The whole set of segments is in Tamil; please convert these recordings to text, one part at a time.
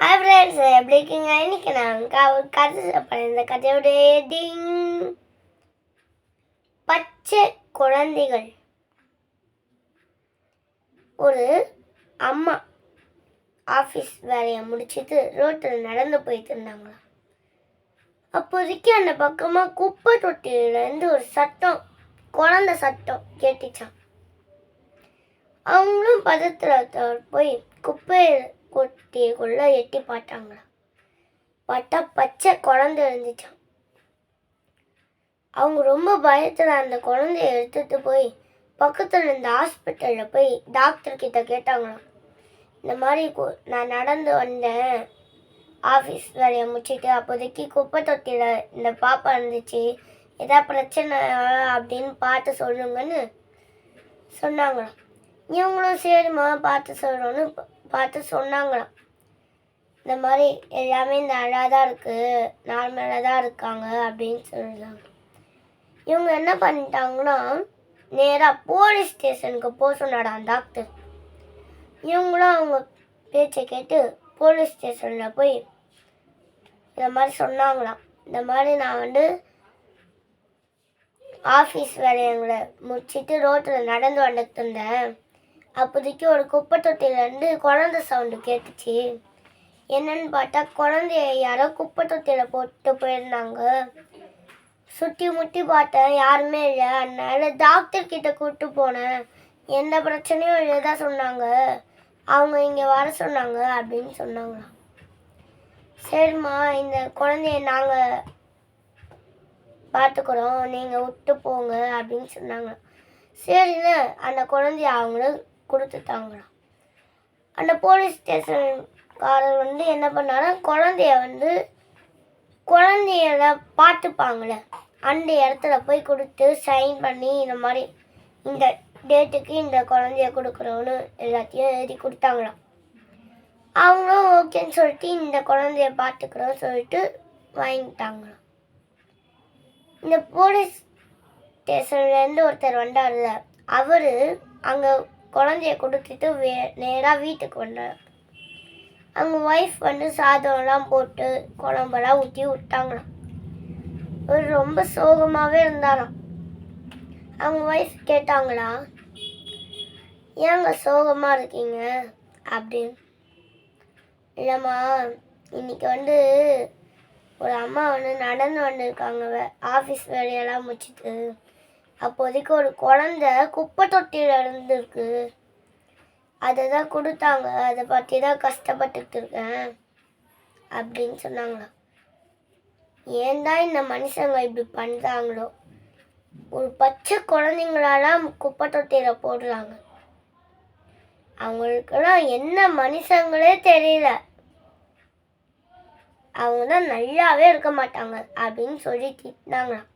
ஹாய் ஃப்ரெண்ட்ஸ், எப்படி இருக்கீங்க? இன்னைக்கு நான் ஒரு கதை சொல்ல இந்த கதையோட ஹெட்டிங் பச்சை குழந்தைகள். ஒரு அம்மா ஆஃபீஸ் வேலையை முடிச்சுட்டு ரோட்டில் நடந்து போயிட்டு இருந்தாங்களாம். அப்போதைக்கு அந்த பக்கமாக குப்பை தொட்டியிலேருந்து ஒரு சத்தம், குழந்தை சத்தம் கேட்டுச்சான். அவங்களும் பதத்தில் போய் குப்பை கொட்டிக்குள்ள எட்டி பார்த்தாங்களாம். பார்த்தா பச்சை குழந்தை இருந்துச்சான். அவங்க ரொம்ப பயத்தில் அந்த குழந்தைய எடுத்துட்டு போய் பக்கத்தில் இருந்த ஹாஸ்பிட்டலில் போய் டாக்டர் கிட்ட கேட்டாங்களாம். இந்த மாதிரி நான் நடந்து வந்தேன், ஆஃபீஸ் வேலையை முடிச்சுட்டு, அப்போதைக்கு குப்பை தொட்டியில் இந்த பாப்பா இருந்துச்சு, ஏதாவது பிரச்சனை அப்படின்னு பார்த்து சொல்லுங்கன்னு சொன்னாங்களாம். இவங்களும் சரிம்மா பார்த்து சொல்கிறோன்னு பார்த்து சொன்னாங்களாம். இந்த மாதிரி எல்லாமே நல்லா தான் இருக்குது, நார்மலாக தான் இருக்காங்க அப்படின்னு சொல்லிட்டாங்க. இவங்க என்ன பண்ணிட்டாங்கன்னா நேராக போலீஸ் ஸ்டேஷனுக்கு போக சொன்னாடாம் டாக்டர். இவங்களும் அவங்க பேச்சை கேட்டு போலீஸ் ஸ்டேஷனில் போய் இந்த மாதிரி சொன்னாங்களாம். இந்த மாதிரி நான் ஆஃபீஸ் வேலையங்களை முடிச்சுட்டு ரோட்டில் நடந்து வந்துட்டு இருந்தேன். அப்போதைக்கு ஒரு குப்பை தொட்டிலேருந்து குழந்தை சவுண்டு கேட்டுச்சு. என்னன்னு பார்த்தா குழந்தைய யாரோ குப்பை தொட்டியில் போட்டு போயிருந்தாங்க. சுற்றி முட்டி பார்த்தேன், யாருமே இல்லை. அதனால டாக்டர் கிட்ட கூப்பிட்டு போனேன், எந்த பிரச்சனையும் இல்லை தான் சொன்னாங்க. அவங்க இங்கே வர சொன்னாங்க அப்படின்னு சொன்னாங்களாம். சரிம்மா, இந்த குழந்தைய நாங்கள் பார்த்துக்குறோம், நீங்கள் விட்டு போங்க அப்படின்னு சொன்னாங்க. சரின்னு அந்த குழந்தைய அவங்களும் கொடுத்துட்டாங்களாம். அந்த போலீஸ் ஸ்டேஷன்காரர் என்ன பண்ணாரா, குழந்தைய பார்த்துப்பாங்களே அந்த இடத்துல போய் கொடுத்து சைன் பண்ணி இந்த மாதிரி இந்த டேட்டுக்கு இந்த குழந்தைய கொடுக்குறோன்னு எல்லாத்தையும் எழுதி கொடுத்தாங்களாம். அவங்களும் ஓகேன்னு சொல்லிட்டு இந்த குழந்தைய பார்த்துக்குறோன்னு சொல்லிட்டு வாங்கிட்டாங்களாம். இந்த போலீஸ் ஸ்டேஷன்லேருந்து ஒருத்தர் வந்தார்ல, அவர் அங்கே குழந்தைய கொடுத்துட்டு நேராக வீட்டுக்கு வந்தார். அவங்க ஒய்ஃப் சாதம்லாம் போட்டு குழம்பெல்லாம் ஊற்றி விட்டாங்களாம். அவர் ரொம்ப சோகமாகவே இருந்தாராம். அவங்க ஒய்ஃப் கேட்டாங்களா, ஏங்க சோகமாக இருக்கீங்க அப்படின்னு. இல்லைம்மா, இன்னைக்கு ஒரு அம்மா நடந்து வந்திருக்காங்க ஆஃபீஸ் வேலையெல்லாம் முடிச்சுட்டு. அப்போதைக்கு ஒரு குழந்தை குப்பை தொட்டியில் இருந்துருக்கு, அதை தான் கொடுத்தாங்க, அதை பற்றி தான் கஷ்டப்பட்டுட்டு இருக்கேன் அப்படின்னு சொன்னாங்களா. ஏன் தான் இந்த மனுஷங்க இப்படி பண்ணுறாங்களோ, ஒரு பச்சை குழந்தைங்களெல்லாம் குப்பை தொட்டியில் போடுறாங்க. அவங்களுக்கெல்லாம் என்ன மனுஷங்களே தெரியல, அவங்க தான் நல்லாவே இருக்க மாட்டாங்க அப்படின்னு சொல்லி திட்டினாங்களாம்.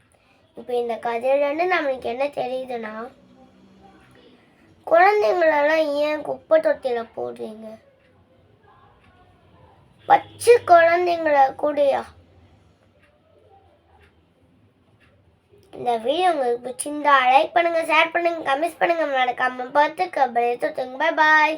இப்போ இந்த கதையிலேருந்து நம்மளுக்கு என்ன தெரியுதுன்னா, குழந்தைங்களெல்லாம் ஏன் குப்பை தொட்டியில் போடுறீங்க? பச்சை குழந்தைங்கள கூடயா? இந்த வீடியோ உங்களுக்கு பிடிச்சிருந்தா லைக் பண்ணுங்கள், ஷேர் பண்ணுங்கள், கமெண்ட் பண்ணுங்கள், மறக்காம பார்த்து பாய் பாய்.